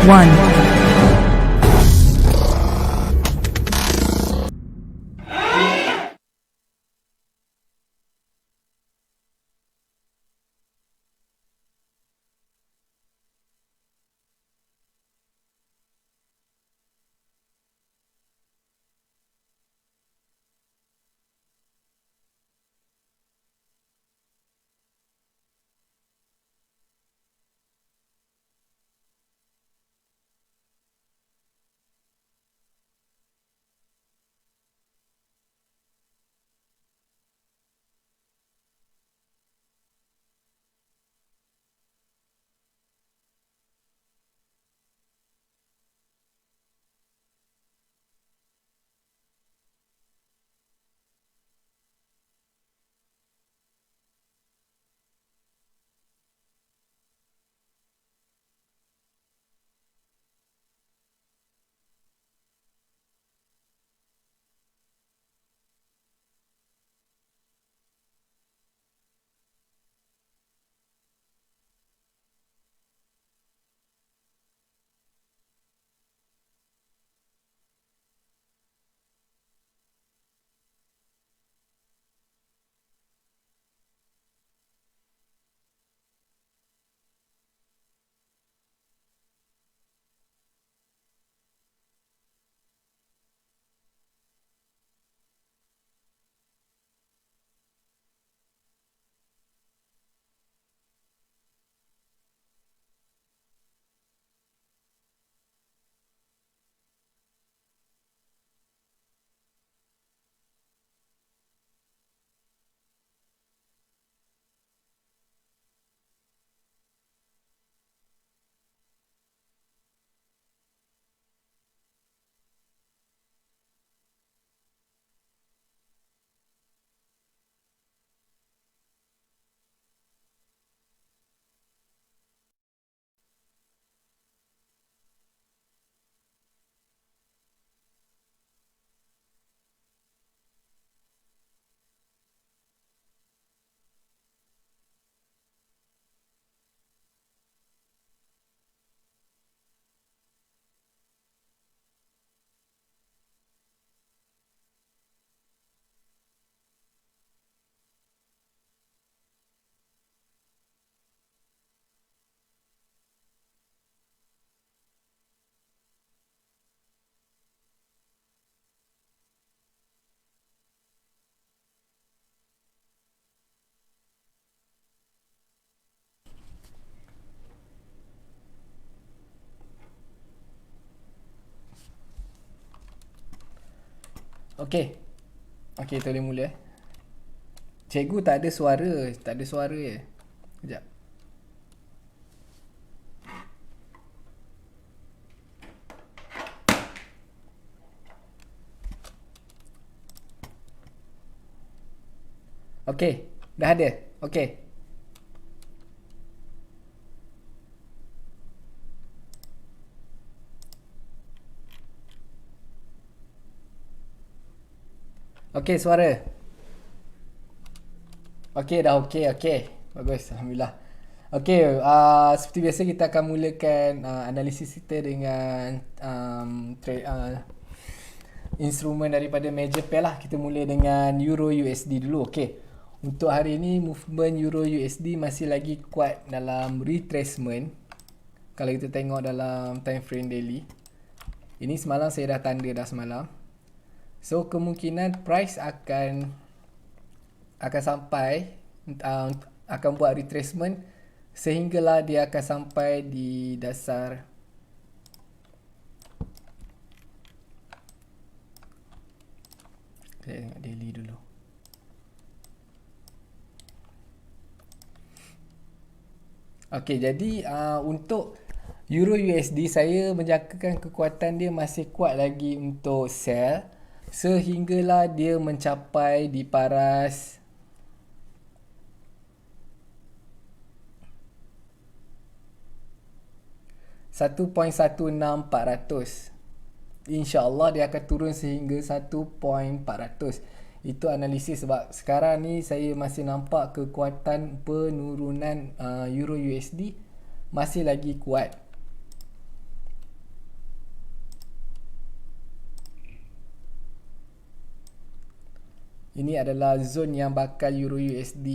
one. Okey. Okey, kita boleh mula. Cikgu tak ada suara. Tak ada suara je. Sekejap. Okey. Dah ada. Okey. Okey, suara. Okey, dah okey. Okey. Bagus. Alhamdulillah. Okey, seperti biasa kita akan mulakan analisis kita dengan instrumen daripada major pair lah. Kita mula dengan Euro USD dulu. Okey. Untuk hari ini movement Euro USD masih lagi kuat dalam retracement. Kalau kita tengok dalam time frame daily. Ini semalam saya dah tanda dah semalam. So kemungkinan price akan sampai akan buat retracement sehinggalah dia akan sampai di dasar saya tengok daily dulu. Okey, jadi untuk Euro USD saya menjangkakan kekuatan dia masih kuat lagi untuk sell sehinggalah dia mencapai di paras 1.16400. InsyaAllah dia akan turun sehingga 1.400. Itu analisis sebab sekarang ni saya masih nampak kekuatan penurunan Euro USD masih lagi kuat. Ini adalah zone yang bakal Euro USD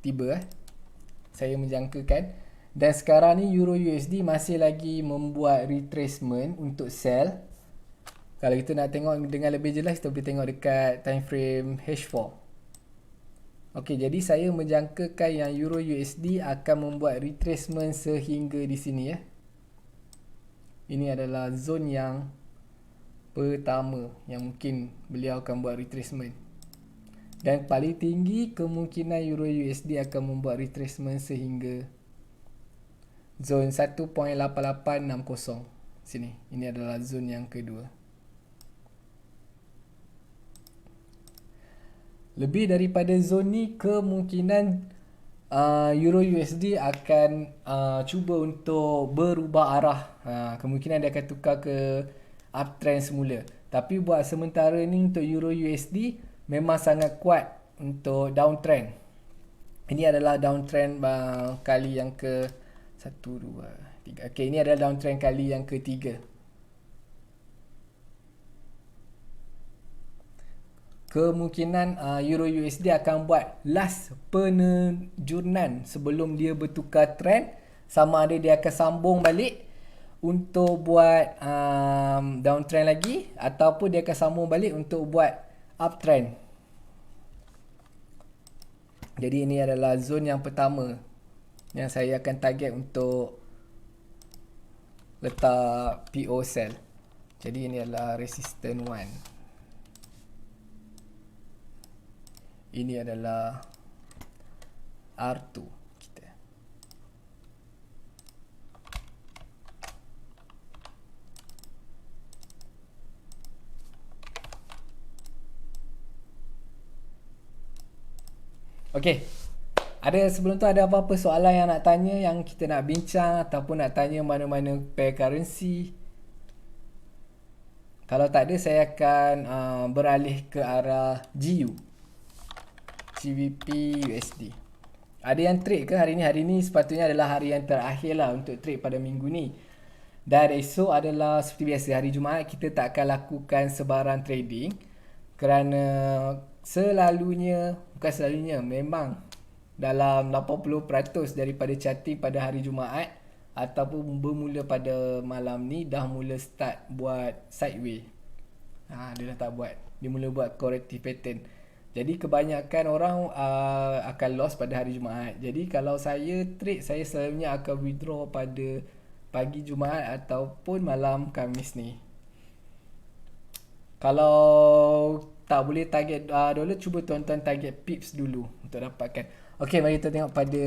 tiba. Saya menjangkakan. Dan sekarang ni Euro USD masih lagi membuat retracement untuk sell. Kalau kita nak tengok dengan lebih jelas, kita boleh tengok dekat time frame H4. Okey, jadi saya menjangkakan yang Euro USD akan membuat retracement sehingga di sini ya. Ini adalah zone yang pertama yang mungkin beliau akan buat retracement. Dan paling tinggi kemungkinan Euro USD akan membuat retracement sehingga zone 1.8860 sini. Ini adalah zone yang kedua. Lebih daripada zone ni, kemungkinan Euro USD akan cuba untuk berubah arah. Kemungkinan dia akan tukar ke uptrend semula. Tapi buat sementara ni untuk Euro USD memang sangat kuat untuk downtrend. Ini adalah downtrend kali yang ke 1, 2, 3. Okay, ini adalah downtrend kali yang ketiga. Kemungkinan Euro USD akan buat last penerjunan sebelum dia bertukar trend. Sama ada dia akan sambung balik untuk buat downtrend lagi, ataupun dia akan sambung balik untuk buat uptrend. Jadi ini adalah zone yang pertama yang saya akan target untuk letak PO sell. Jadi ini adalah resistance 1. Ini adalah R2 kita. Okey. Sebelum tu ada apa-apa soalan yang nak tanya, yang kita nak bincang ataupun nak tanya mana-mana pair currency? Kalau tak ada, saya akan beralih ke arah GU. GBP USD. Ada yang trade ke hari ni? Hari ni sepatutnya adalah hari yang terakhir lah untuk trade pada minggu ni. Dan esok adalah seperti biasa, hari Jumaat kita tak akan lakukan sebarang trading. Kerana memang dalam 80% daripada charting pada hari Jumaat ataupun bermula pada malam ni dah mula start buat sideway. Dia dah tak buat. Dia mula buat corrective pattern. Jadi kebanyakan orang akan loss pada hari Jumaat. Jadi kalau saya trade, saya selalunya akan withdraw pada pagi Jumaat ataupun malam Khamis ni. Kalau tak boleh target dollar, cuba tuan-tuan target pips dulu untuk dapatkan. Okey, mari kita tengok pada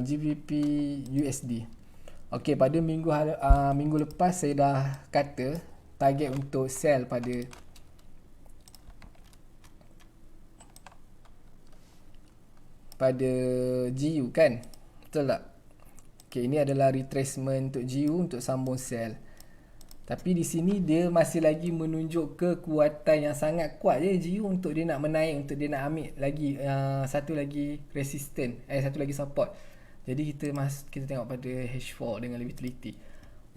GBP USD. Okey, pada minggu lepas saya dah kata target untuk sell pada GU kan? Betul tak? Okey, ini adalah retracement untuk GU untuk sambung sell. Tapi di sini dia masih lagi menunjuk kekuatan yang sangat kuat je GU untuk dia nak menaik, untuk dia nak ambil lagi satu lagi resistance, satu lagi support. Jadi kita tengok pada H4 dengan lebih teliti.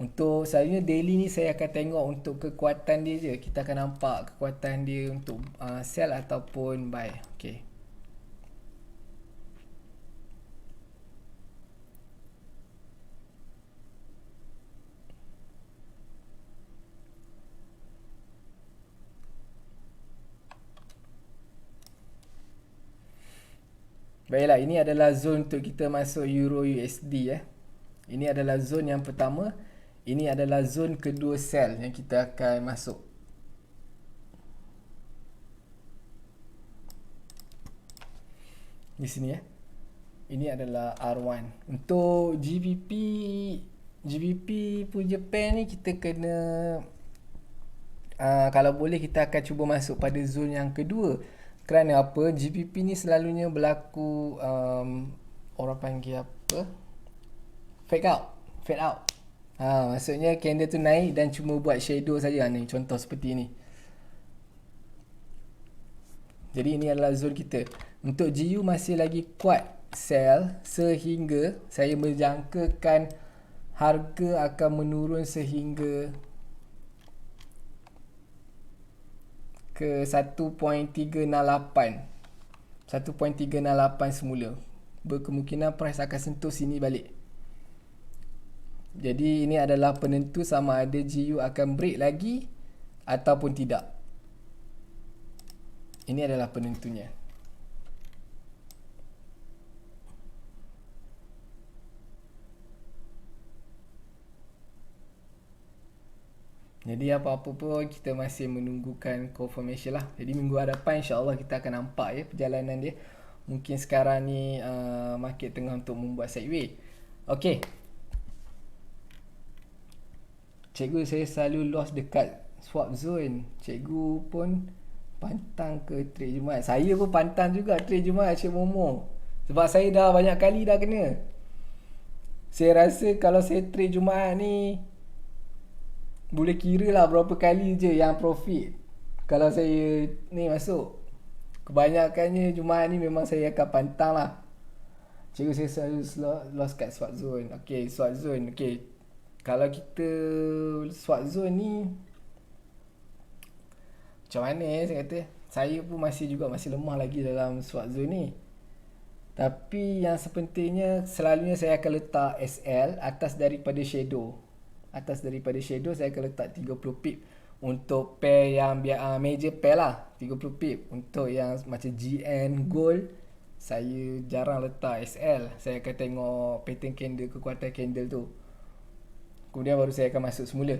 Untuk selalunya daily ni saya akan tengok untuk kekuatan dia je. Kita akan nampak kekuatan dia untuk sell ataupun buy. Okey. Baiklah, ini adalah zone untuk kita masuk Euro USD . Ini adalah zone yang pertama. Ini adalah zone kedua sell yang kita akan masuk. Di sini . Ini adalah R1. Untuk GBP punya pair ni kita kena kalau boleh kita akan cuba masuk pada zone yang kedua. Kerana apa? GBP ni selalunya berlaku orang panggil apa? Fade out. Maksudnya candle tu naik dan cuma buat shadow saja ni, contoh seperti ni. Jadi ini adalah zone kita. Untuk GU masih lagi kuat sell sehingga saya menjangkakan harga akan menurun sehingga ke 1.368 semula. Berkemungkinan price akan sentuh sini balik. Jadi ini adalah penentu sama ada GU akan break lagi ataupun tidak. Ini adalah penentunya. Jadi apa-apa pun kita masih menunggukan confirmation lah. Jadi minggu hadapan insya-Allah kita akan nampak ya perjalanan dia. Mungkin sekarang ni market tengah untuk membuat sideway. Okey. Cikgu saya selalu loss dekat swap zone. Cikgu pun pantang ke trade Jumaat. Saya pun pantang juga trade Jumaat Cik Momo. Sebab saya dah banyak kali dah kena. Saya rasa kalau saya trade Jumaat ni boleh kira lah berapa kali je yang profit kalau saya ni masuk. Kebanyakannya Jumaat ni memang saya akan pantang lah. Cikgu saya selalu lost kat swap zone. Okay, swap zone. Okay, kalau kita swap zone ni macam mana saya kata, saya pun masih lemah lagi dalam swap zone ni. Tapi yang sepentingnya selalunya saya akan letak SL atas daripada shadow. Atas daripada shadow saya akan letak 30 pip. Untuk pair yang major pair lah 30 pip. Untuk yang macam GN gold saya jarang letak SL. Saya akan tengok pattern candle, kekuatan candle tu. Kemudian baru saya akan masuk semula.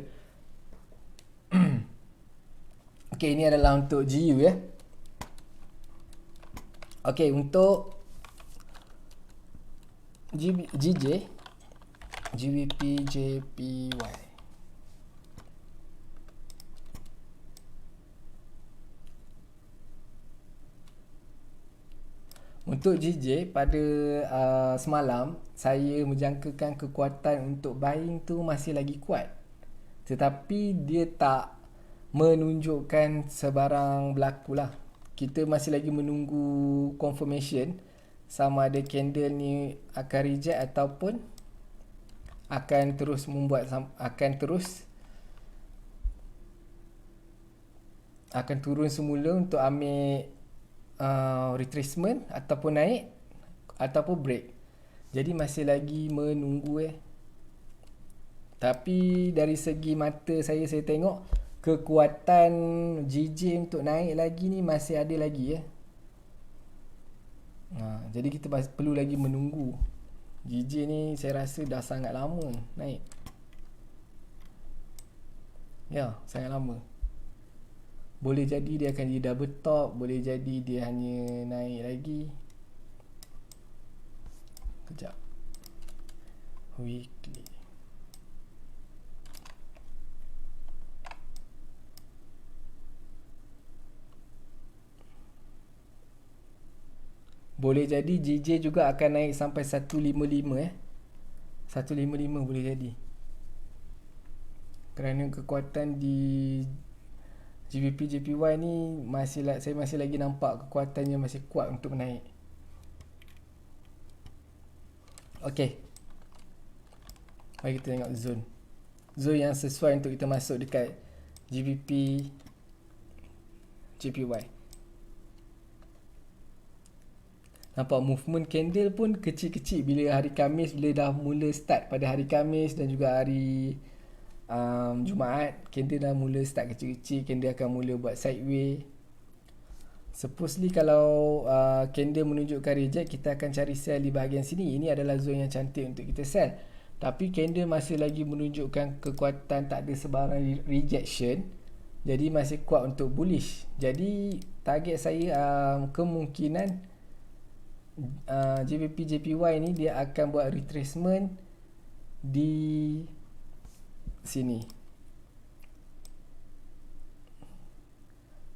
Okay, ini adalah untuk GU ya. Okay, untuk GJ, GBP, JPY. Untuk GJ pada semalam saya menjangkakan kekuatan untuk buying tu masih lagi kuat. Tetapi dia tak menunjukkan sebarang berlaku lah. Kita masih lagi menunggu confirmation sama ada candle ni akan reject ataupun akan terus akan turun semula untuk ambil retracement ataupun naik ataupun break. Jadi masih lagi menunggu Tapi dari segi mata saya tengok kekuatan GJ untuk naik lagi ni masih ada lagi jadi kita perlu lagi menunggu. GJ ni saya rasa dah sangat lama naik. Ya, sangat lama. Boleh jadi dia akan jadi double top, boleh jadi dia hanya naik lagi. Kejap. Weekly. Boleh jadi GJ juga akan naik sampai 155 155 boleh jadi. Kerana kekuatan di GBP JPY ni saya masih lagi nampak kekuatannya masih kuat untuk naik. Okey. Mari kita tengok zone. Zone yang sesuai untuk kita masuk dekat GBP JPY. Nampak movement candle pun kecil-kecil bila hari Khamis, bila dah mula start pada hari Khamis dan juga hari Jumaat, candle dah mula start kecil-kecil, candle akan mula buat sideway. Supposedly kalau candle menunjukkan reject, kita akan cari sell di bahagian sini. Ini adalah zone yang cantik untuk kita sell. Tapi candle masih lagi menunjukkan kekuatan, tak ada sebarang rejection. Jadi masih kuat untuk bullish. Jadi target saya kemungkinan JBP JPY ni dia akan buat retracement di sini,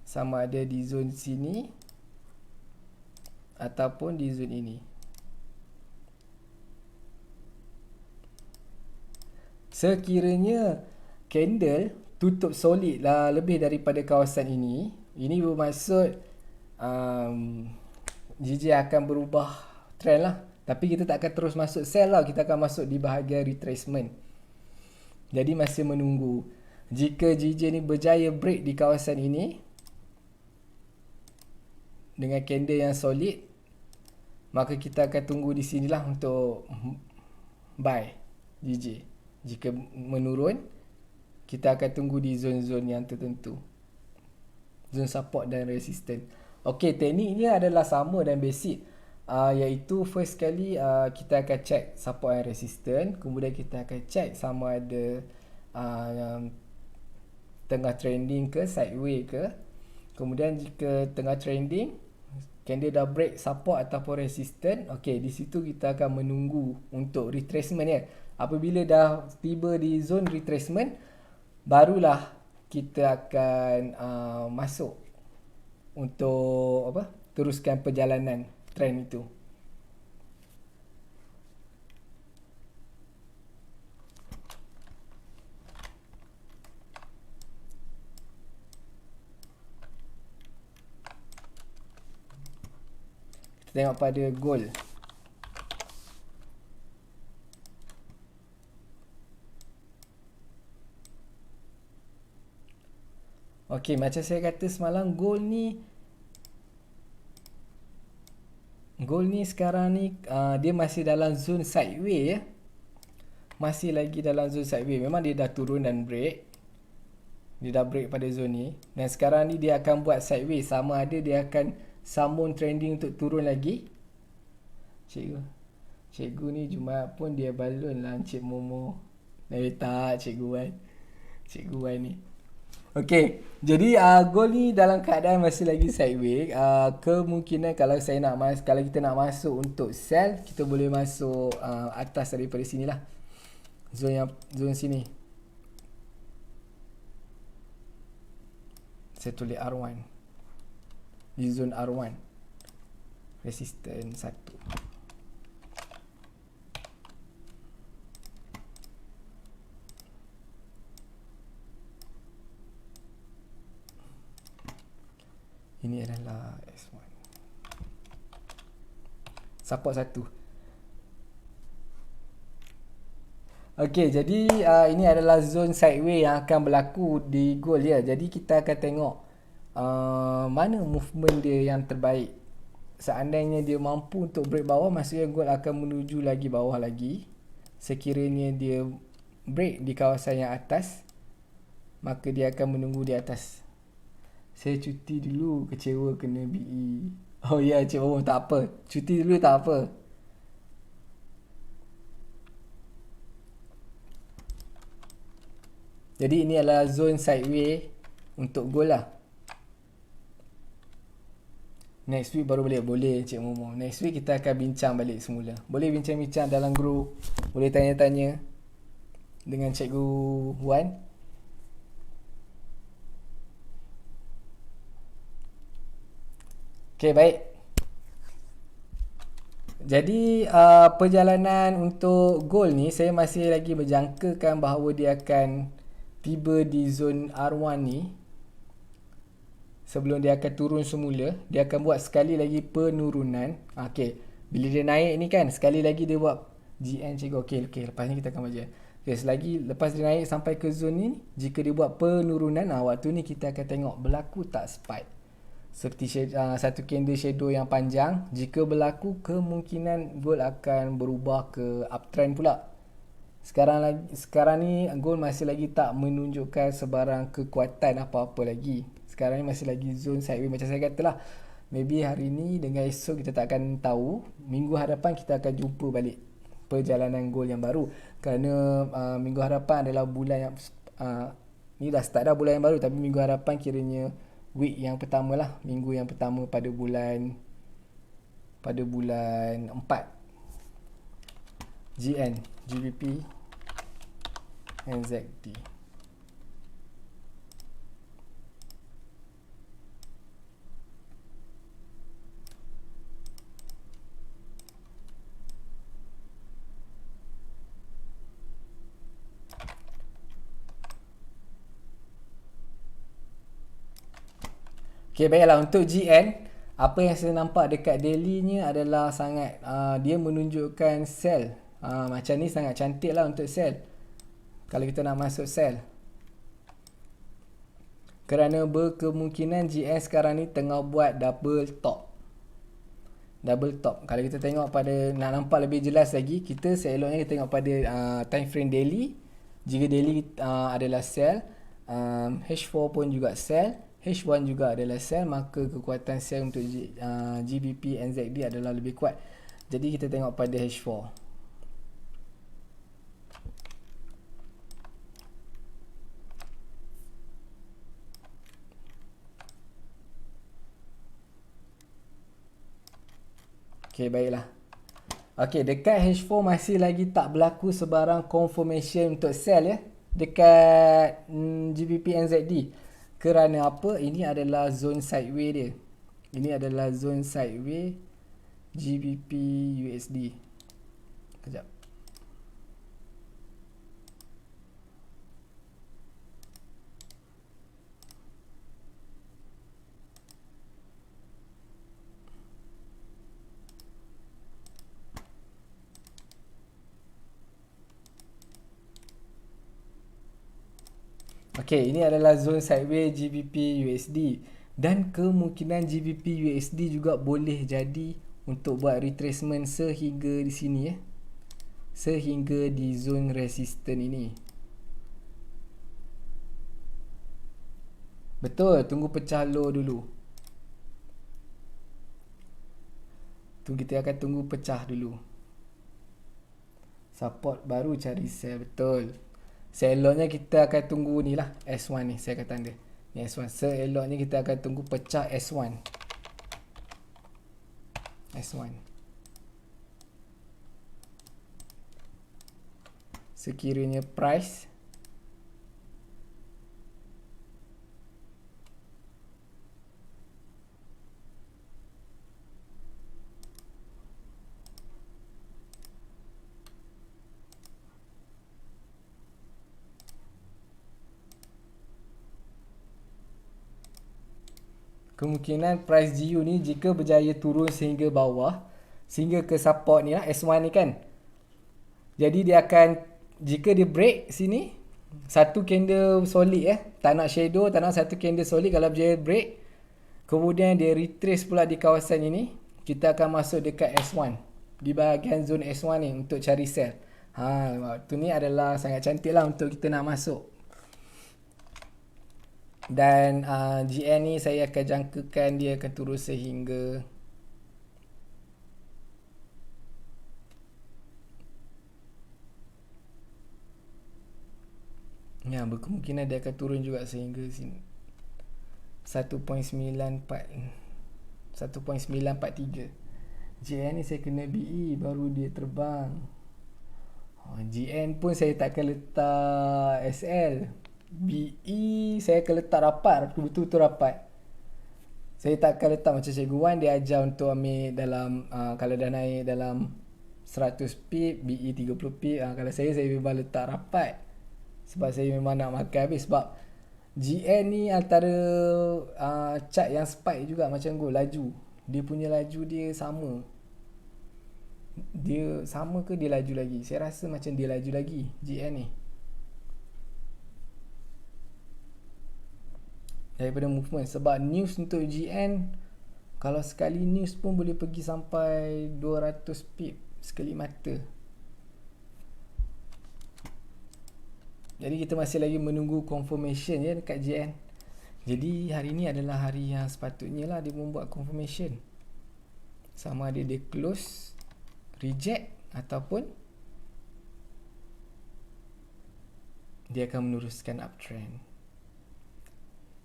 sama ada di zone sini ataupun di zone ini. Sekiranya candle tutup solid lah lebih daripada kawasan ini bermaksud GJ akan berubah trend lah. Tapi kita tak akan terus masuk sell lah, kita akan masuk di bahagian retracement. Jadi masih menunggu. Jika GJ ni berjaya break di kawasan ini, dengan candle yang solid, maka kita akan tunggu di sinilah untuk buy GJ. Jika menurun, kita akan tunggu di zon-zon yang tertentu, zon support dan resistance. Okey, teknik ini adalah sama dan basic, iaitu first kali kita akan check support and resistance, kemudian kita akan check sama ada tengah trending ke sideways ke. Kemudian jika tengah trending, candle dah break support ataupun resistance, okey, di situ kita akan menunggu untuk retracement ya. Apabila dah tiba di zone retracement, barulah kita akan masuk untuk teruskan perjalanan trend itu. Kita tengok pada gold. Okey, macam saya kata semalam, gold ni sekarang ni dia masih dalam zone sideways ya. Masih lagi dalam zone sideways. Memang dia dah turun dan break. Dia dah break pada zone ni. Dan sekarang ni dia akan buat sideways. Sama ada dia akan sambung trending untuk turun lagi. Cikgu ni Jumaat pun dia balon lah Encik Momo. Tak, Cikgu Wan. Cikgu Wan ni. Okey, jadi gold ni dalam keadaan masih lagi sideways. Kemungkinan kalau kita nak masuk untuk sell, kita boleh masuk atas daripada sini lah. Zone sini. Saya tulis R1. Di zone R1. Resistance 1. Ini adalah S1. Support 1. Okey, jadi ini adalah zone sideways yang akan berlaku di gold ya. Jadi kita akan tengok mana movement dia yang terbaik. Seandainya dia mampu untuk break bawah, maksudnya gold akan menuju lagi bawah lagi. Sekiranya dia break di kawasan yang atas, maka dia akan menunggu di atas. Saya cuti dulu, kecewa kena BE. Oh ya, Cik Momo, tak apa. Cuti dulu tak apa. Jadi ini adalah zone sideways untuk gold lah. Next week baru boleh. Boleh, Cik Momo. Next week kita akan bincang balik semula. Boleh bincang-bincang dalam group. Boleh tanya-tanya dengan Cikgu Wan. Okay, baik. Jadi perjalanan untuk gold ni, saya masih lagi berjangkakan bahawa dia akan tiba di zone R1 ni. Sebelum dia akan turun semula, dia akan buat sekali lagi penurunan. Okey, bila dia naik ni kan, sekali lagi dia buat GN cikgu. Okey, lepas ni kita akan baca. Okey, lepas dia naik sampai ke zone ni, jika dia buat penurunan, waktu ni kita akan tengok berlaku tak spike. Seperti satu candle shadow yang panjang. Jika berlaku, kemungkinan gold akan berubah ke uptrend pula. Sekarang ni gold masih lagi tak menunjukkan sebarang kekuatan apa-apa lagi. Sekarang ni masih lagi zone sideways macam saya katalah. Maybe hari ni dengan esok kita tak akan tahu. Minggu hadapan kita akan jumpa balik perjalanan gold yang baru. Kerana minggu hadapan adalah bulan yang ni dah start dah bulan yang baru, tapi minggu hadapan kiranya week yang pertama lah, minggu yang pertama pada bulan 4. GN, GBP, NZD. Okay, baiklah, untuk GN, apa yang saya nampak dekat daily-nya adalah sangat dia menunjukkan sell. Macam ni sangat cantik lah untuk sell, kalau kita nak masuk sell. Kerana berkemungkinan GN sekarang ni tengah buat double top. Kalau kita tengok pada, nak nampak lebih jelas lagi, kita seeloknya kita tengok pada time frame daily. Jika daily adalah sell, H4 pun juga sell, H1 juga adalah sell, maka kekuatan sell untuk GBP NZD adalah lebih kuat. Jadi kita tengok pada H4. Okay, baiklah. Okay, dekat H4 masih lagi tak berlaku sebarang confirmation untuk sell ya, dekat GBP NZD. Kerana apa? Ini adalah zone sideways dia. Ini adalah zone sideways GBP USD. Kejap. Okey, ini adalah zone sideways GBP USD, dan kemungkinan GBP USD juga boleh jadi untuk buat retracement sehingga di sini ya. Sehingga di zone resistance ini. Betul, tunggu pecah low dulu. Kita akan tunggu pecah dulu. Support baru cari sell, betul. Seeloknya kita akan tunggu ni lah, S1 ni, saya kata anda. Ni S1. Seeloknya kita akan tunggu pecah S1. S1. Sekiranya price kemungkinan price GU ni jika berjaya turun sehingga bawah, sehingga ke support ni lah, S1 ni kan. Jadi dia akan, jika dia break sini, satu candle solid tak nak shadow, tak nak satu candle solid. Kalau berjaya break, kemudian dia retrace pula di kawasan ini, kita akan masuk dekat S1, di bahagian zone S1 ni untuk cari sell. Waktu ni adalah sangat cantik lah untuk kita nak masuk. Dan GN ni saya akan jangkakan dia akan turun sehingga ya, berkemungkinan dia akan turun juga sehingga sini 1.943. GN ni saya kena BE baru dia terbang. GN pun saya takkan letak SL. BE saya akan letak rapat, betul-betul rapat. Saya tak akan letak macam Cikgu Wan, dia ajar untuk ambil dalam kalau dah naik dalam 100 pip, BE 30 pip. Kalau saya memang letak rapat, sebab saya memang nak makan habis. Sebab GN ni antara chart yang spike juga macam gold, laju. Dia punya laju dia sama. Dia sama ke dia laju lagi? Saya rasa macam dia laju lagi GN ni daripada movement. Sebab news untuk GN, kalau sekali news pun boleh pergi sampai 200 pip sekali mata. Jadi kita masih lagi menunggu confirmation ya dekat GN. Jadi hari ni adalah hari yang sepatutnya lah dia membuat confirmation. Sama ada dia close, reject, ataupun dia akan meneruskan uptrend.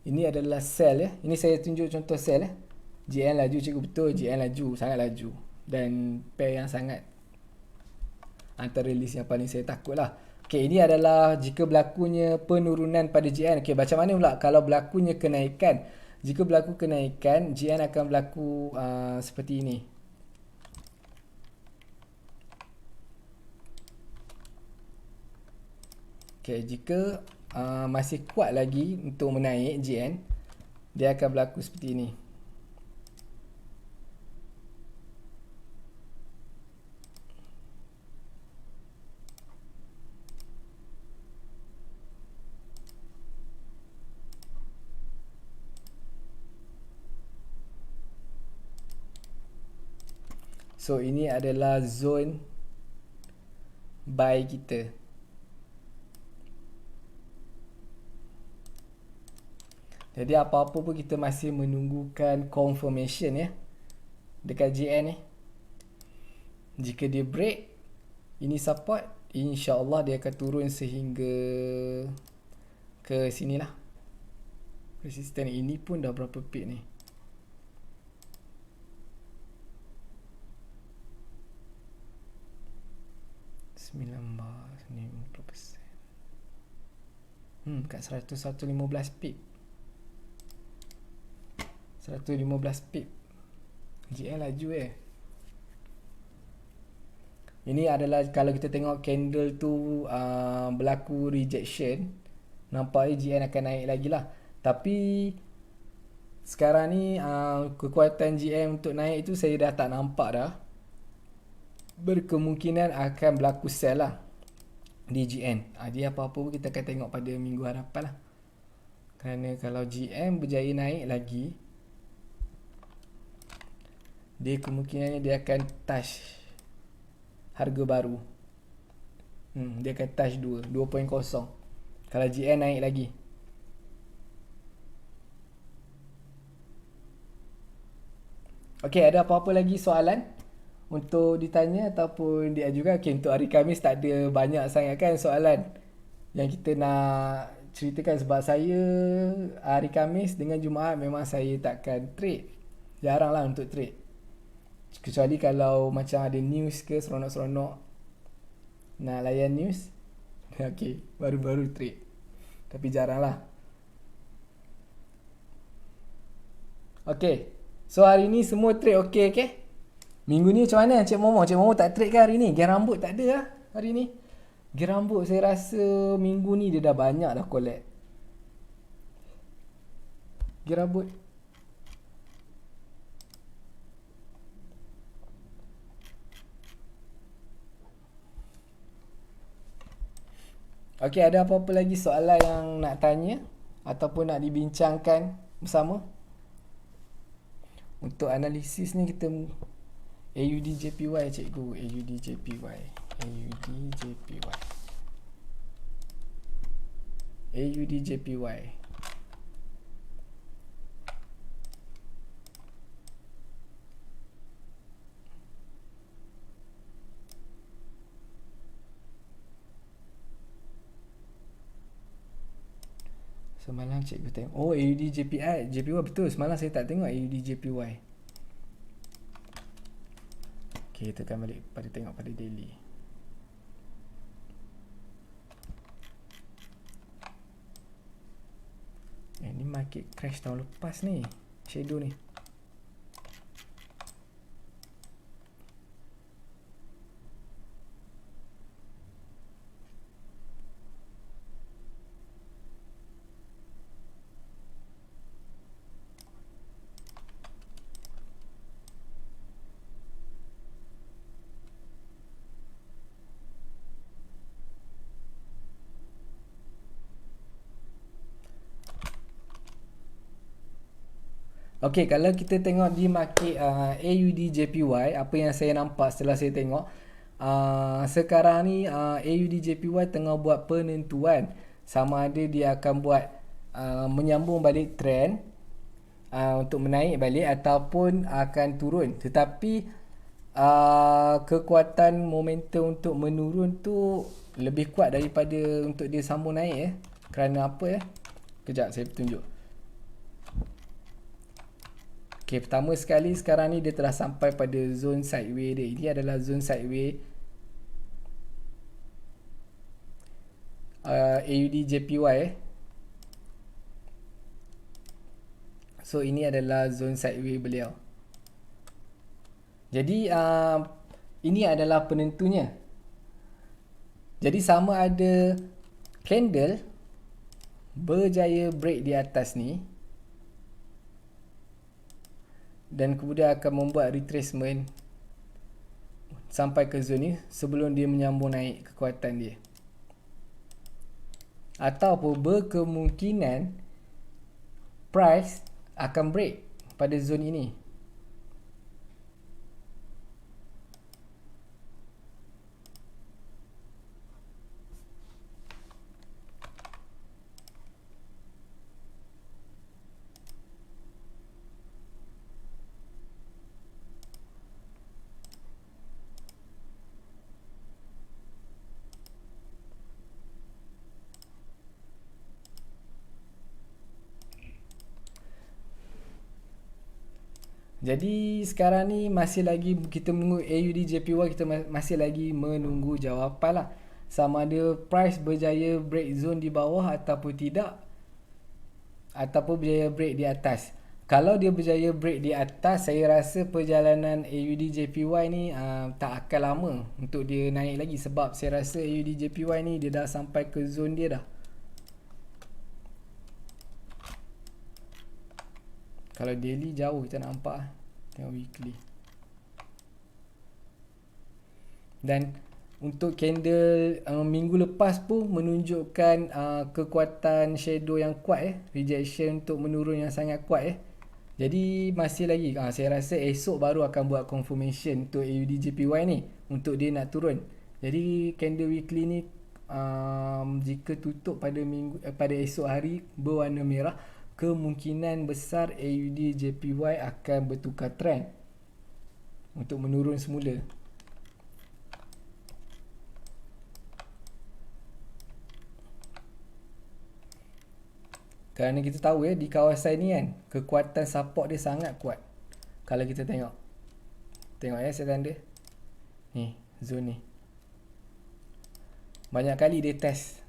Ini adalah sell ya. Ini saya tunjuk contoh sell ya. GN laju, cikgu, betul. GN laju, sangat laju. Dan pair yang sangat antara list yang paling saya takut lah. Okay, ini adalah jika berlakunya penurunan pada GN. Okay, macam mana pula kalau berlakunya kenaikan? Jika berlaku kenaikan, GN akan berlaku seperti ini. Okay, jika masih kuat lagi untuk menaik GN, dia akan berlaku seperti ini. So ini adalah zone buy kita. Jadi apa-apa pun kita masih menunggukan confirmation ya dekat GN ni. Jika dia break, ini support, insya-Allah dia akan turun sehingga ke sinilah. Resisten ini pun dah berapa pip ni? Kat 115 pip. 115 pip. GL laju Ini adalah kalau kita tengok candle tu berlaku rejection, nampaknya GN akan naik lagi lah. Tapi sekarang ni kekuatan GM untuk naik tu saya dah tak nampak dah. Berkemungkinan akan berlaku sell lah di GN. Jadi apa-apa pun kita akan tengok pada minggu hadapan lah. Kerana kalau GM berjaya naik lagi, dia kemungkinannya dia akan touch harga baru. Dia akan touch 2.0 kalau GN naik lagi. Okey, ada apa-apa lagi soalan untuk ditanya ataupun diajukan? Okey, untuk hari Khamis tak ada banyak sangat kan soalan yang kita nak ceritakan, sebab saya hari Khamis dengan Jumaat memang saya takkan trade. Jarang lah untuk trade. Kecuali kalau macam ada news ke seronok-seronok nak layan news, okey, baru-baru trade. Tapi jarang lah. Okey, so hari ni semua trade okey ke? Minggu ni macam mana Cik Momo? Cik Momo tak trade ke hari ni? Gear rambut tak ada lah hari ni. Gear rambut saya rasa minggu ni dia dah banyak dah collect. Gear rambut. Okey, ada apa-apa lagi soalan yang nak tanya ataupun nak dibincangkan bersama? Untuk analisis ni kita AUDJPY cikgu, AUDJPY. Semalam cikgu tengok. Oh, JPY betul. Semalam saya tak tengok AUDJPY. Okay, kita akan balik pada tengok pada daily. Ni market crash tahun lepas ni. Shadow ni. Okey, kalau kita tengok di market AUDJPY, apa yang saya nampak setelah saya tengok, sekarang ni AUDJPY tengah buat penentuan sama ada dia akan buat menyambung balik trend untuk menaik balik ataupun akan turun. Tetapi kekuatan momentum untuk menurun tu lebih kuat daripada untuk dia sambung naik Kerana apa Kejap saya tunjuk. Okay, pertama sekali sekarang ni dia telah sampai pada zone sideway dia. Ini adalah zone sideway AUDJPY So ini adalah zone sideway beliau. Jadi ini adalah penentunya. Jadi sama ada candle berjaya break di atas ni dan kemudian akan membuat retracement sampai ke zone ni sebelum dia menyambung naik kekuatan dia, ataupun berkemungkinan price akan break pada zone ini. Jadi sekarang ni masih lagi kita menunggu AUD JPY, kita masih lagi menunggu jawapan lah. Sama ada price berjaya break zone di bawah ataupun tidak, ataupun berjaya break di atas. Kalau dia berjaya break di atas, saya rasa perjalanan AUD JPY ni tak akan lama untuk dia naik lagi. Sebab saya rasa AUD JPY ni dia dah sampai ke zone dia dah. Kalau daily jauh kita nak nampak lah. Tengok weekly. Dan untuk candle minggu lepas pun menunjukkan kekuatan shadow yang kuat rejection untuk menurun yang sangat kuat Jadi masih lagi saya rasa esok baru akan buat confirmation untuk AUD JPY ni untuk dia nak turun. Jadi candle weekly ni jika tutup pada pada esok hari berwarna merah, kemungkinan besar AUD JPY akan bertukar trend untuk menurun semula. Kerana kita tahu di kawasan ni kan kekuatan support dia sangat kuat. Kalau kita tengok saya tanda ni zone ni, banyak kali dia test,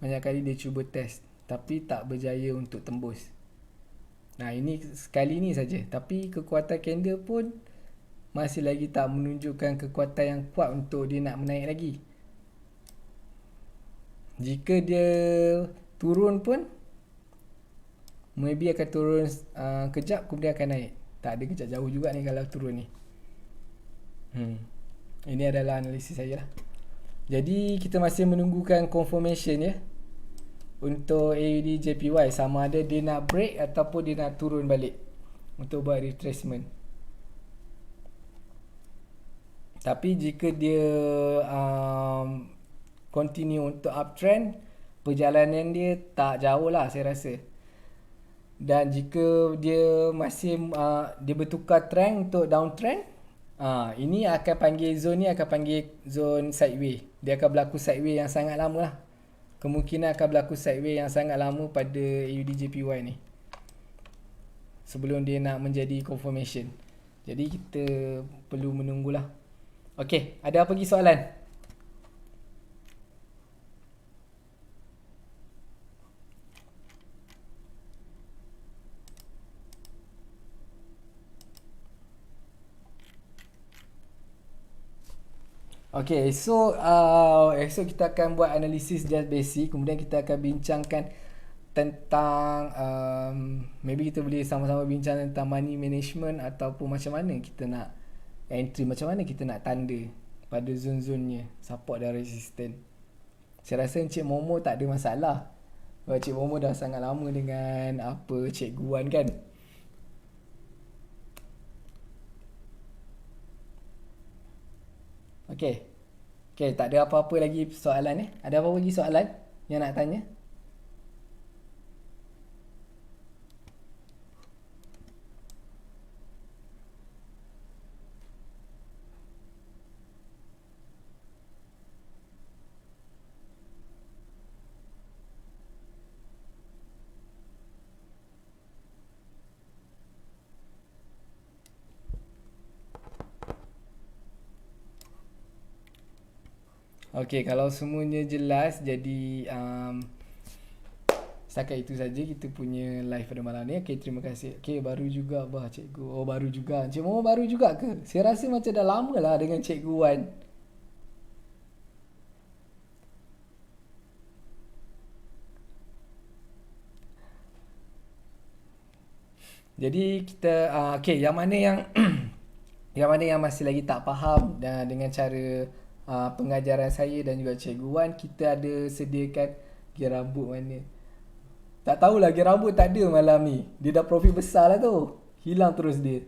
banyak kali dia cuba test tapi tak berjaya untuk tembus. Nah ini sekali ni saja, tapi kekuatan candle pun masih lagi tak menunjukkan kekuatan yang kuat untuk dia nak menaik lagi. Jika dia turun pun maybe akan turun kejap kemudian akan naik. Tak ada kejap jauh juga ni kalau turun ni. Ini adalah analisis saya lah. Jadi kita masih menunggukan confirmation untuk AUD JPY, sama ada dia nak break ataupun dia nak turun balik untuk buat retracement. Tapi jika dia continue untuk uptrend, perjalanan dia tak jauh lah saya rasa. Dan jika dia masih dia bertukar trend untuk downtrend, ini akan panggil zone ni akan panggil zone sideways. Dia akan berlaku sideways yang sangat lama lah. Kemungkinan akan berlaku sideways yang sangat lama pada AUD JPY ni sebelum dia nak menjadi confirmation. Jadi kita perlu menunggulah. Okey, ada apa lagi soalan? Okay, esok kita akan buat analisis just basic. Kemudian kita akan bincangkan tentang maybe kita boleh sama-sama bincang tentang money management ataupun macam mana kita nak entry, macam mana kita nak tanda pada zone-zonenya, support dan resistance. Saya rasa Encik Momo tak ada masalah. Encik Momo dah sangat lama dengan Cikgu Wan kan. Okay, tak ada apa-apa lagi soalan Ada apa-apa lagi soalan yang nak tanya? Okay, kalau semuanya jelas, jadi setakat itu saja kita punya live pada malam ni. Okay, terima kasih. Okay, baru juga cikgu. Oh, baru juga. Encik Momo baru juga ke? Saya rasa macam dah lama lah dengan Cikgu Wan. Jadi kita okay, yang mana yang yang mana yang masih lagi tak faham dengan cara pengajaran saya dan juga Cikgu Wan, kita ada sediakan gear rambut mana. Tak tahulah, gear rambut tak ada malam ni. Dia dah profit besar lah tu. Hilang terus dia.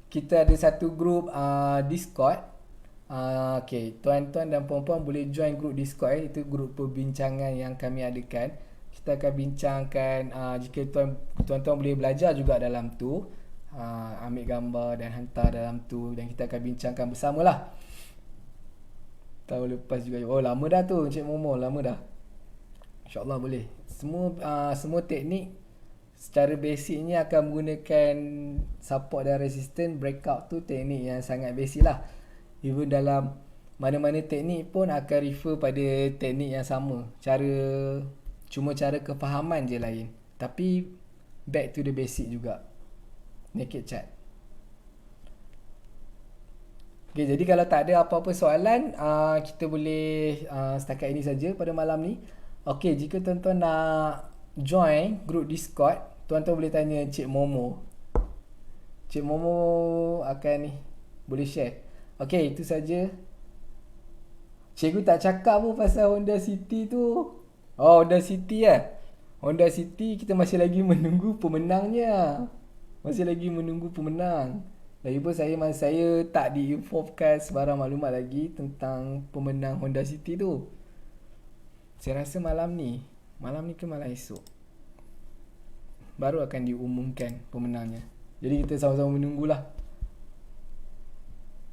Kita ada satu grup Discord. Okay, tuan-tuan dan puan-puan boleh join grup Discord Itu grup perbincangan yang kami adakan. Kita akan bincangkan jika tuan-tuan boleh belajar juga dalam tu, ambil gambar dan hantar dalam tu, dan kita akan bincangkan bersamalah. Tahun lepas juga. Oh, lama dah tu Encik Momo, lama dah. InsyaAllah boleh. Semua teknik secara basicnya akan menggunakan support dan resistance. Breakout tu teknik yang sangat basic lah. Even dalam mana-mana teknik pun akan refer pada teknik yang sama. Cuma cara kefahaman je lain. Tapi back to the basic juga. Naked chart. Okay, jadi kalau tak ada apa-apa soalan, kita boleh setakat ini saja pada malam ni. Okay, jika tuan-tuan nak join group Discord, tuan-tuan boleh tanya Cik Momo. Cik Momo akan ni boleh share. Okay, itu saja. Cikgu tak cakap pun pasal Honda City tu. Oh, Honda City lah. Honda City kita masih lagi menunggu pemenangnya. Masih lagi menunggu pemenang. Lagipun saya tak diinformkan sebarang maklumat lagi tentang pemenang Honda City tu. Saya rasa malam ni ke malam esok baru akan diumumkan pemenangnya. Jadi kita sama-sama menunggulah.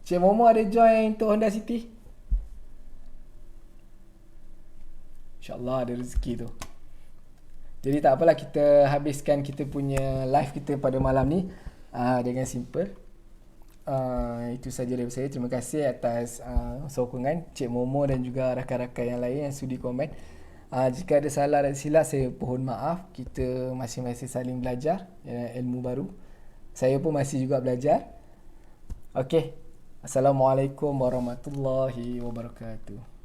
Cik Momo ada join untuk Honda City? InsyaAllah ada rezeki tu. Jadi tak apalah, kita habiskan kita punya live kita pada malam ni dengan simple. Itu saja dari saya. Terima kasih atas sokongan Cik Momo dan juga rakan-rakan yang lain yang sudi komen. Jika ada salah dan silap, saya mohon maaf. Kita masing-masing saling belajar ilmu baru. Saya pun masih juga belajar. Okey. Assalamualaikum warahmatullahi wabarakatuh.